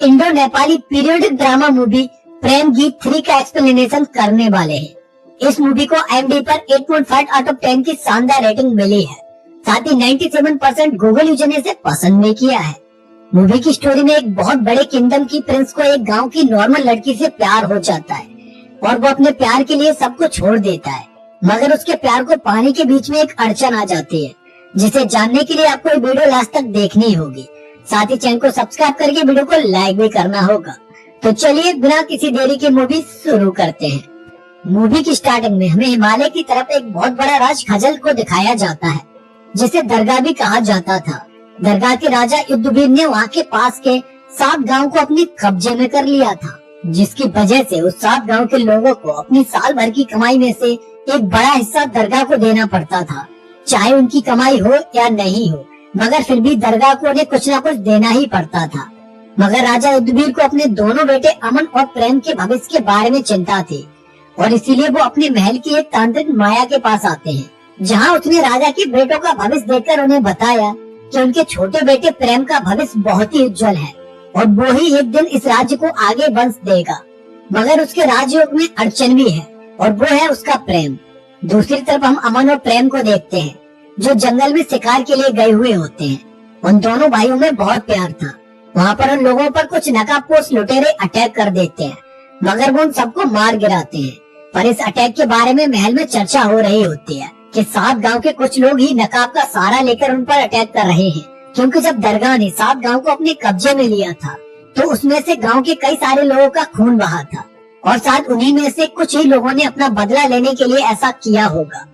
Indo Nepali periodic drama movie Prem Geet 3 का explanation करने वाले हैं। इस मूवी को IMDb पर 8.5 आउट ऑफ 10 की शानदार रेटिंग मिली है। साथ ही 97% गूगल यूजर ने इसे पसंद भी किया है। मूवी की स्टोरी में एक बहुत बड़े किंगडम की प्रिंस को एक गांव की नॉर्मल लड़की से प्यार हो जाता है और वो अपने प्यार के लिए सब कुछ छोड़ देता है, मगर उसके प्यार को पाने के बीच में एक अड़चन आ जाती है, जिसे जानने के लिए आपको ये वीडियो लास्ट तक देखनी होगी। साथ ही चैनल को सब्सक्राइब करके वीडियो को लाइक भी करना होगा। तो चलिए बिना किसी देरी के मूवी शुरू करते हैं। मूवी की स्टार्टिंग में हमें हिमालय की तरफ एक बहुत बड़ा राज खजल को दिखाया जाता है, जिसे दरगाह भी कहा जाता था। दरगाह के राजा युद्धवीर ने वहाँ के पास के 7 गांव को अपने कब्जे में कर लिया था, जिसकी वजह से उस 7 गांव के लोगों को अपनी साल भर की कमाई में से एक बड़ा हिस्सा दरगाह को देना पड़ता था, चाहे उनकी कमाई हो या नहीं हो, मगर फिर भी दरगाह को उन्हें कुछ न कुछ देना ही पड़ता था। मगर राजा युद्धवीर को अपने दोनों बेटे अमन और प्रेम के भविष्य के बारे में चिंता थी और इसीलिए वो अपने महल की एक तांत्रिक माया के पास आते हैं, जहाँ उसने राजा के बेटों का भविष्य देखकर उन्हें बताया कि उनके छोटे बेटे प्रेम का भविष्य बहुत ही उज्जवल है और वो ही एक दिन इस राज्य को आगे वंश देगा। मगर उसके राजयोग में अड़चन भी है और वो है उसका प्रेम। दूसरी तरफ हम अमन और प्रेम को देखते हैं, जो जंगल में शिकार के लिए गए हुए होते हैं। उन दोनों भाइयों में बहुत प्यार था। वहाँ पर उन लोगों पर कुछ नकाबपोश लुटेरे अटैक कर देते हैं, मगर वो उन सबको मार गिराते हैं। पर इस अटैक के बारे में महल में चर्चा हो रही होती है कि 7 गांव के कुछ लोग ही नकाब का सहारा लेकर उन पर अटैक कर रहे हैं, क्योंकि जब दरगाह ने 7 गांव को अपने कब्जे में लिया था तो उसमें से गांव के कई सारे लोगों का खून बहा था और शायद उन्हीं में से कुछ ही लोगों ने अपना बदला लेने के लिए ऐसा किया होगा।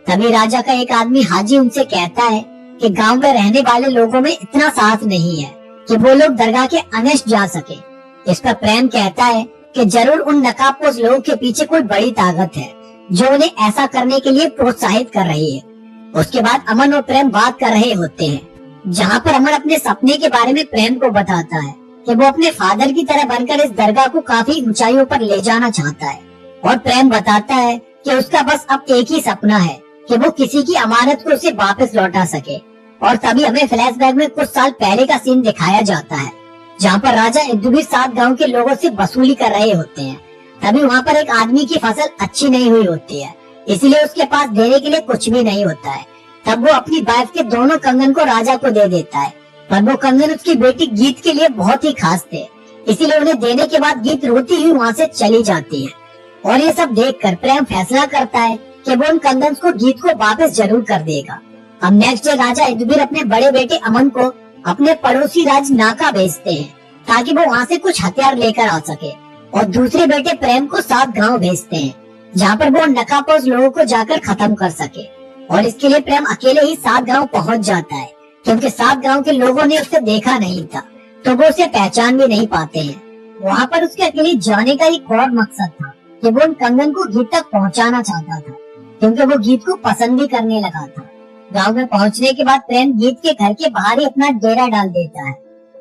तभी राजा का एक आदमी हाजी उनसे कहता है कि गांव में रहने वाले लोगों में इतना साहस नहीं है कि वो लोग दरगाह के अनस्ट जा सके। इस पर प्रेम कहता है कि जरूर उन नकाबपोश लोगों के पीछे कोई बड़ी ताकत है जो उन्हें ऐसा करने के लिए प्रोत्साहित कर रही है। उसके बाद अमन और प्रेम बात कर रहे होते हैं, जहाँ पर अमन अपने सपने के बारे में प्रेम को बताता है कि वो अपने फादर की तरह बनकर इस दरगाह को काफी ऊंचाइयों पर ले जाना चाहता है। और प्रेम बताता है कि उसका बस अब एक ही सपना है कि वो किसी की अमानत को उसे वापस लौटा सके। और तभी हमें फ्लैशबैक में कुछ साल पहले का सीन दिखाया जाता है, जहाँ पर राजा युद्धवीर 7 गांव के लोगों से वसूली कर रहे होते हैं। तभी वहाँ पर एक आदमी की फसल अच्छी नहीं हुई होती है, इसलिए उसके पास देने के लिए कुछ भी नहीं होता है। तब वो अपनी वाइफ के दोनों कंगन को राजा को दे देता है, पर वो कंगन उसकी बेटी गीत के लिए बहुत ही खास थे, इसीलिए उन्हें देने के बाद गीत रोती हुई वहाँ से चली जाती है। और ये सब देखकर प्रेम फैसला करता है कि वो उन कंगन को गीत को वापस जरूर कर देगा। अब नेक्स्ट डे राजा युद्धवीर अपने बड़े बेटे अमन को अपने पड़ोसी राज नाका भेजते हैं, ताकि वो वहाँ से कुछ हथियार लेकर आ सके। और दूसरे बेटे प्रेम को 7 गांव भेजते हैं, जहाँ पर वो नकाबपोश लोगों को जाकर खत्म कर सके। और इसके लिए प्रेम अकेले ही 7 गांव पहुँच जाता है, क्योंकि 7 गांव के लोगों ने उसे देखा नहीं था, तो वो उसे पहचान भी नहीं पाते हैं। वहाँ पर उसके अकेले जाने का एक और मकसद था कि वो उन कंगन को गीत तक पहुँचाना चाहता था, क्योंकि वो गीत को पसंद भी करने लगा था। गांव में पहुंचने के बाद प्रेम गीत के घर के बाहर ही अपना डेरा डाल देता है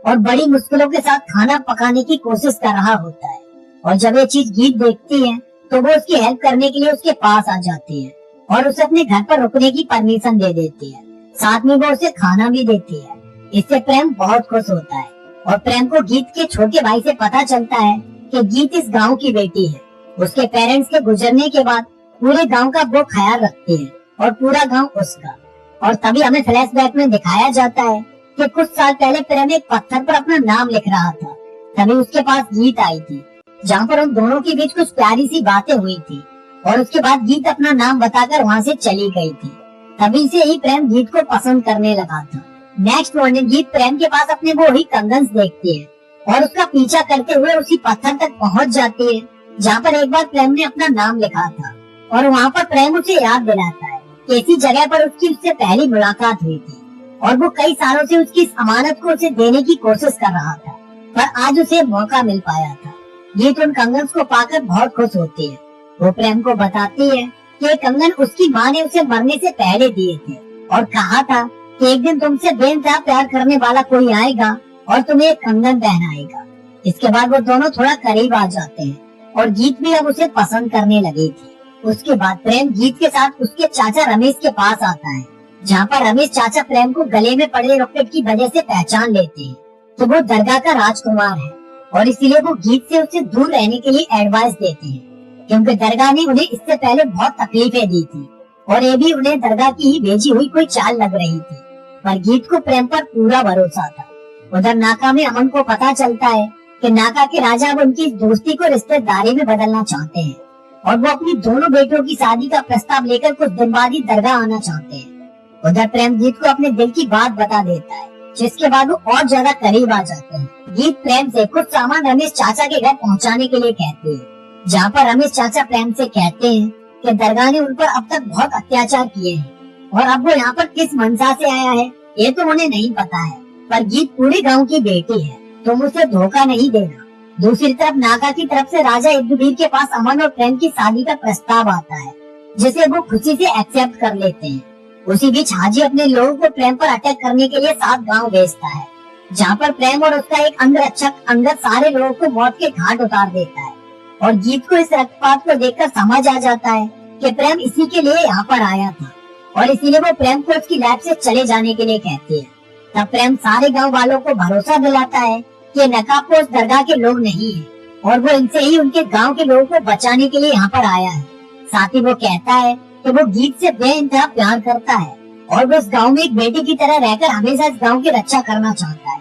और बड़ी मुश्किलों के साथ खाना पकाने की कोशिश कर रहा होता है। और जब ये चीज गीत देखती है तो वो उसकी हेल्प करने के लिए उसके पास आ जाती है और उसे अपने घर पर रुकने की परमिशन दे देती है। साथ में वो उसे खाना भी देती है। इससे प्रेम बहुत खुश होता है और प्रेम को गीत के छोटे भाई से पता चलता है कि गीत इस गाँव की बेटी है। उसके पेरेंट्स के गुजरने के बाद पूरे गाँव का वो ख्याल रखती है और पूरा गाँव उसका। और तभी हमें फ्लैशबैक में दिखाया जाता है कि कुछ साल पहले प्रेम एक पत्थर पर अपना नाम लिख रहा था। तभी उसके पास गीत आई थी, जहाँ पर उन दोनों के बीच कुछ प्यारी सी बातें हुई थी और उसके बाद गीत अपना नाम बताकर वहाँ से चली गई थी। तभी से ही प्रेम गीत को पसंद करने लगा था। नेक्स्ट मॉर्निंग गीत प्रेम के पास अपने वो ही कंगन देखती है और उसका पीछा करते हुए उसी पत्थर तक पहुँच जाती है, जहाँ पर एक बार प्रेम ने अपना नाम लिखा था। और वहाँ पर प्रेम उसे याद दिलाता है इसी जगह पर उसकी उससे पहली मुलाकात हुई थी और वो कई सालों से उसकी इस अमानत को उसे देने की कोशिश कर रहा था, पर आज उसे मौका मिल पाया था। ये तो उन कंगन को पाकर बहुत खुश होती है। वो प्रेम को बताती है कि ये कंगन उसकी माँ ने उसे मरने से पहले दिए थे और कहा था कि एक दिन तुमसे बेइंतहा प्यार करने वाला कोई आएगा और तुम्हें एक कंगन पहनाएगा। इसके बाद वो दोनों थोड़ा करीब आ जाते हैं और गीत भी अब उसे पसंद करने लगी थी। उसके बाद प्रेम गीत के साथ उसके चाचा रमेश के पास आता है, जहाँ पर रमेश चाचा प्रेम को गले में पड़े रॉकेट की वजह से पहचान लेते हैं तो वो दरगाह का राजकुमार है और इसीलिए वो गीत से उससे दूर रहने के लिए एडवाइस देते हैं, क्योंकि दरगाह ने उन्हें इससे पहले बहुत तकलीफें दी थी और ये भी उन्हें दरगाह की ही भेजी हुई कोई चाल लग रही थी। पर गीत को प्रेम पर पूरा भरोसा था। उधर नाका में अमन को पता चलता है कि नाका के राजा अब उनकी दोस्ती को रिश्तेदारी में बदलना चाहते हैं और वो अपनी दोनों बेटों की शादी का प्रस्ताव लेकर कुछ दिन बाद ही दरगाह आना चाहते हैं। उधर प्रेम गीत को अपने दिल की बात बता देता है, जिसके बाद वो और ज्यादा करीब आ जाते हैं। गीत प्रेम से कुछ सामान रमेश चाचा के घर पहुंचाने के लिए कहते हैं, जहाँ पर रमेश चाचा प्रेम से कहते हैं कि दरगाह ने उन पर अब तक बहुत अत्याचार किए हैं और अब वो यहाँ पर किस मंशा से आया है ये तो उन्हें नहीं पता है। पर गीत पूरे गांव की बेटी है, तुम उसे धोखा नहीं देना। दूसरी तरफ नागा की तरफ से राजा इब्दुबीर के पास अमन और प्रेम की शादी का प्रस्ताव आता है, जिसे वो खुशी से एक्सेप्ट कर लेते हैं। उसी बीच हाजी अपने लोगों को प्रेम पर अटैक करने के लिए 7 गांव भेजता है, जहाँ पर प्रेम और उसका एक अंगरक्षक अंगद सारे लोगों को मौत के घाट उतार देता है। और गीत को इस रक्तपात को देखकर समझ आ जाता है कि प्रेम इसी के लिए यहाँ पर आया था और इसीलिए वो प्रेम को उसकी लैब से चले जाने के लिए कहती है। तब प्रेम सारे गांव वालों को भरोसा दिलाता है कि नकाबपोश दरगाह के लोग नहीं है और वो इनसे ही उनके गांव के लोगों को बचाने के लिए यहाँ पर आया है। साथ ही वो कहता है कि वो गीत से बेइंतहा प्यार करता है और वो इस गांव में एक बेटी की तरह रहकर हमेशा इस गांव की रक्षा करना चाहता है।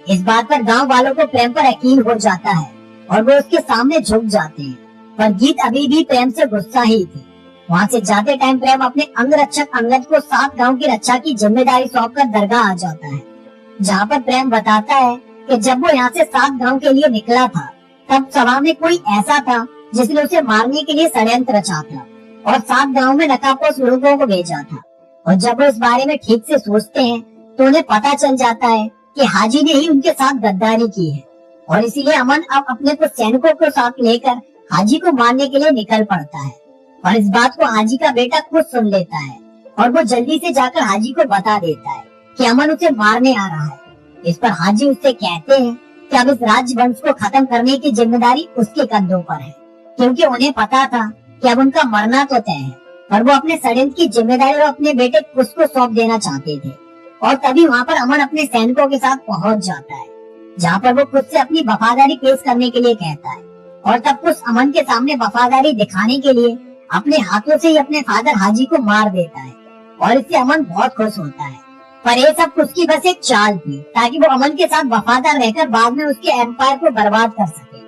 इस बात पर गांव वालों को प्रेम पर यकीन हो जाता है और वो उसके सामने झुक जाते हैं। पर गीत अभी भी प्रेम से गुस्सा ही थी। वहाँ से जाते टाइम प्रेम अपने अंगरक्षक अंगद को 7 गांव की रक्षा की जिम्मेदारी सौंपकर दरगाह आ जाता है, जहाँ पर प्रेम बताता है कि जब वो यहाँ से 7 गांव के लिए निकला था तब सभा में कोई ऐसा था जिसने उसे मारने के लिए षड्यंत्र रचा था और 7 गांव में नकाबपोश लोगों को भेजा था। और जब वो इस बारे में ठीक से सोचते हैं तो उन्हें पता चल जाता है कि हाजी ने ही उनके साथ गद्दारी की है और इसीलिए अमन अब अपने कुछ सैनिकों को साथ लेकर हाजी को मारने के लिए निकल पड़ता है। और इस बात को हाजी का बेटा खुद सुन लेता है और वो जल्दी से जाकर हाजी को बता देता है कि अमन उसे मारने आ रहा है। इस पर हाजी उससे कहते हैं कि अब इस राज्य वंश को खत्म करने की जिम्मेदारी उसके कंधों पर है, क्योंकि उन्हें पता था कि अब उनका मरना तो तय है। पर वो अपने षड्यंत्र की जिम्मेदारी अपने बेटे कुश को सौंप देना चाहते थे। और तभी वहाँ पर अमन अपने सैनिकों के साथ पहुँच जाता है, जहाँ पर वो खुद से अपनी वफादारी पेश करने के लिए कहता है। और तब कुश अमन के सामने वफादारी दिखाने के लिए अपने हाथों से ही अपने फादर हाजी को मार देता है और इससे अमन बहुत खुश होता है। पर ये सब उसकी बस एक चाल थी ताकि वो अमन के साथ वफादार रहकर बाद में उसके एम्पायर को बर्बाद कर सके।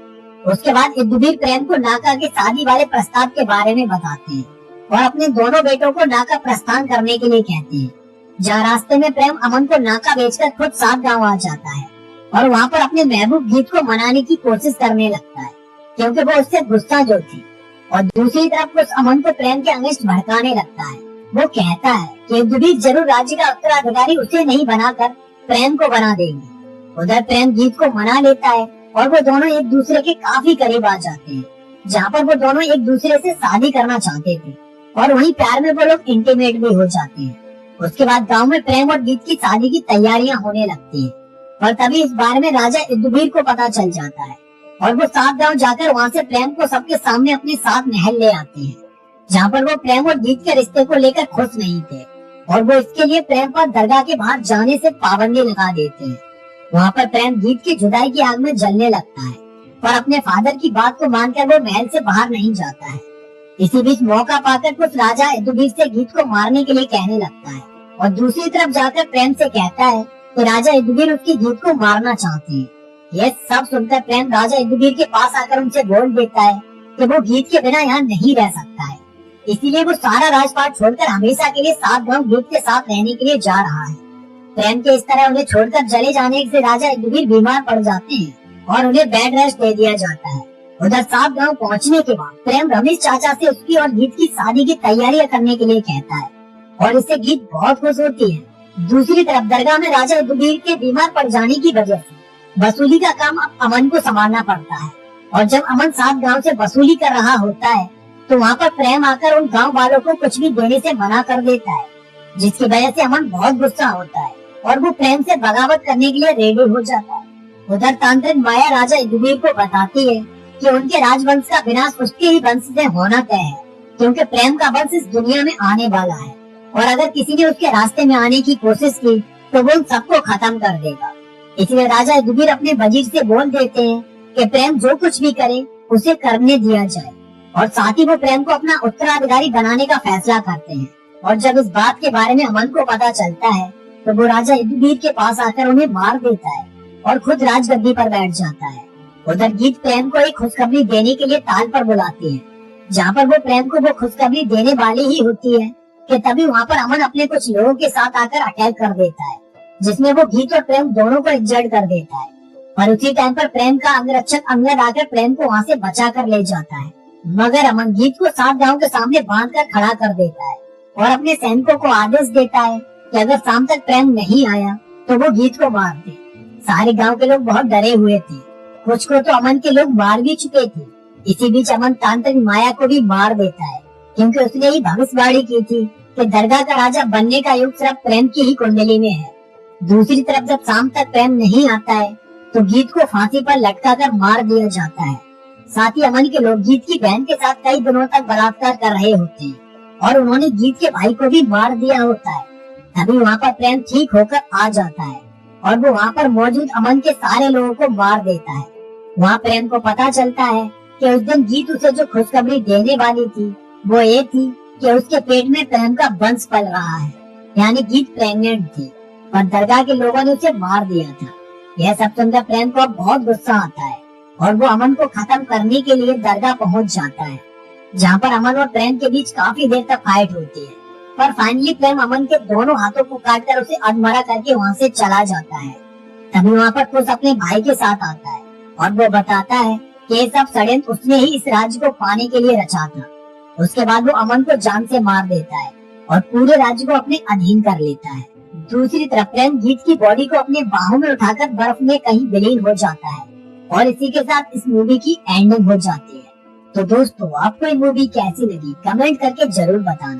उसके बाद इब्दुबीर प्रेम को नाका के शादी वाले प्रस्ताव के बारे में बताते हैं और अपने दोनों बेटों को नाका प्रस्थान करने के लिए कहते हैं, जहाँ रास्ते में प्रेम अमन को नाका बेचकर खुद 7 गाँव आ जाता है और वहाँ पर अपने महबूब गीत को मनाने की कोशिश करने लगता है, क्योंकि वो उससे गुस्सा जो थी। और दूसरी तरफ उस अमन को प्रेम के अगेंस्ट भड़काने लगता है। वो कहता है कि इब्दुबीर जरूर राज्य का उत्तराधिकारी उसे नहीं बनाकर प्रेम को बना देंगे। उधर प्रेम गीत को मना लेता है और वो दोनों एक दूसरे के काफी करीब आ जाते हैं, जहाँ पर वो दोनों एक दूसरे से शादी करना चाहते थे और वहीं प्यार में वो लोग इंटीमेट भी हो जाते हैं। उसके बाद गाँव में प्रेम और गीत की शादी की तैयारियां होने लगती है और तभी इस बारे में राजा इब्दुबीर को पता चल जाता है और वो 7 गांव जाकर वहाँ से प्रेम को सबके सामने अपने साथ महल ले आते हैं, जहाँ पर वो प्रेम और गीत के रिश्ते को लेकर खुश नहीं थे और वो इसके लिए प्रेम पर दरगाह के बाहर जाने से पाबंदी लगा देते हैं। वहाँ पर प्रेम गीत की जुदाई की आग में जलने लगता है पर अपने फादर की बात को मानकर वो महल से बाहर नहीं जाता है। इसी बीच मौका पाकर कुछ राजा इब्दुबीर से गीत को मारने के लिए कहने लगता है और दूसरी तरफ जाकर प्रेम से कहता है कि राजा इब्दुबीर उसकी गीत को मारना चाहते हैं। यह सब सुनकर प्रेम राजा इब्दुबीर के पास आकर उनसे बोल देता है कि वो गीत के बिना यहाँ नहीं रह सकता है, इसीलिए वो सारा राजपाट छोड़कर हमेशा के लिए 7 गांव गीत के साथ रहने के लिए जा रहा है। प्रेम के इस तरह उन्हें छोड़कर चले जाने से राजा इब्दुबीर बीमार पड़ जाते हैं और उन्हें बेड रेस्ट दे दिया जाता है। उधर 7 गांव पहुँचने के बाद प्रेम रमेश चाचा से उसकी और गीत की शादी की तैयारियां करने के लिए कहता है और इससे गीत बहुत खुश होती है। दूसरी तरफ दरगाह में राजा इब्दुबीर के बीमार पड़ जाने की वजह से वसूली का काम अब अमन को संभालना पड़ता है और जब अमन 7 गांव से वसूली कर रहा होता है तो वहाँ पर प्रेम आकर उन गांव वालों को कुछ भी देने से मना कर देता है, जिसकी वजह से अमन बहुत गुस्सा होता है और वो प्रेम से बगावत करने के लिए रेडी हो जाता है। उधर तांत्रिक माया राजा इब्दुबीर को बताती है कि उनके राजवंश का विनाश उसके ही वंश से होना तय है, क्योंकि प्रेम का वंश इस दुनिया में आने वाला है और अगर किसी ने उसके रास्ते में आने की कोशिश की तो वो उन सबको खत्म कर देगा। इसलिए राजा इब्दुबीर अपने वजीर से बोल देते हैं कि प्रेम जो कुछ भी करे उसे करने दिया जाए, और साथ ही वो प्रेम को अपना उत्तराधिकारी बनाने का फैसला करते हैं। और जब इस बात के बारे में अमन को पता चलता है तो वो राजा युधिष्ठिर के पास आकर उन्हें मार देता है और खुद राजगद्दी पर बैठ जाता है। उधर गीत प्रेम को एक खुशखबरी देने के लिए ताल पर बुलाती है, जहाँ पर वो प्रेम को वो खुशखबरी देने वाली ही होती है कि तभी वहाँ पर अमन अपने कुछ लोगों के साथ आकर अटैक कर देता है, जिसमें वो गीत और प्रेम दोनों को इंजर्ड कर देता है। और उसी टाइम पर प्रेम का अंगरक्षक अंगद आकर प्रेम को वहाँ से बचा कर ले जाता है, मगर अमन गीत को 7 गांव के सामने बांध कर खड़ा कर देता है और अपने सैनिकों को आदेश देता है कि अगर शाम तक प्रेम नहीं आया तो वो गीत को मार दे। सारे गांव के लोग बहुत डरे हुए थे, कुछ को तो अमन के लोग मार भी चुके थे। इसी बीच अमन तांत्रिक माया को भी मार देता है, क्योंकि उसने ही भविष्यवाणी की थी कि दरगाह का राजा बनने का योग सिर्फ प्रेम की ही कुंडली में है। दूसरी तरफ जब शाम तक प्रेम नहीं आता है तो गीत को फांसी पर लटका कर मार दिया जाता है। साथ ही अमन के लोग गीत की बहन के साथ कई दिनों तक बलात्कार कर रहे होते हैं और उन्होंने गीत के भाई को भी मार दिया होता है। तभी वहाँ पर प्रेम ठीक होकर आ जाता है और वो वहाँ पर मौजूद अमन के सारे लोगों को मार देता है। वहाँ प्रेम को पता चलता है कि उस दिन गीत उसे जो खुशखबरी देने वाली थी वो ये थी कि उसके पेट में प्रेम का वंश पल रहा है, यानी गीत प्रेग्नेंट थी, पर दरगाह के लोगों ने उसे मार दिया था। यह सब सुनकर प्रेम को बहुत गुस्सा आता है और वो अमन को खत्म करने के लिए दरगाह पहुंच जाता है, जहाँ पर अमन और प्रेम के बीच काफी देर तक फाइट होती है। पर फाइनली प्रेम अमन के दोनों हाथों को काटकर उसे अधमरा करके वहाँ से चला जाता है। तभी वहाँ पर कुछ अपने भाई के साथ आता है और वो बताता है कि ये सब षड्यंत्र उसने ही इस राज्य को पाने के लिए रचा था। उसके बाद वो अमन को जान से मार देता है और पूरे राज्य को अपने अधीन कर लेता है। दूसरी तरफ प्रेम गीत की बॉडी को अपने बाहों में उठाकर बर्फ में कहीं विलीन हो जाता है और इसी के साथ इस मूवी की एंडिंग हो जाती है। तो दोस्तों, आपको ये मूवी कैसी लगी कमेंट करके जरूर बताना।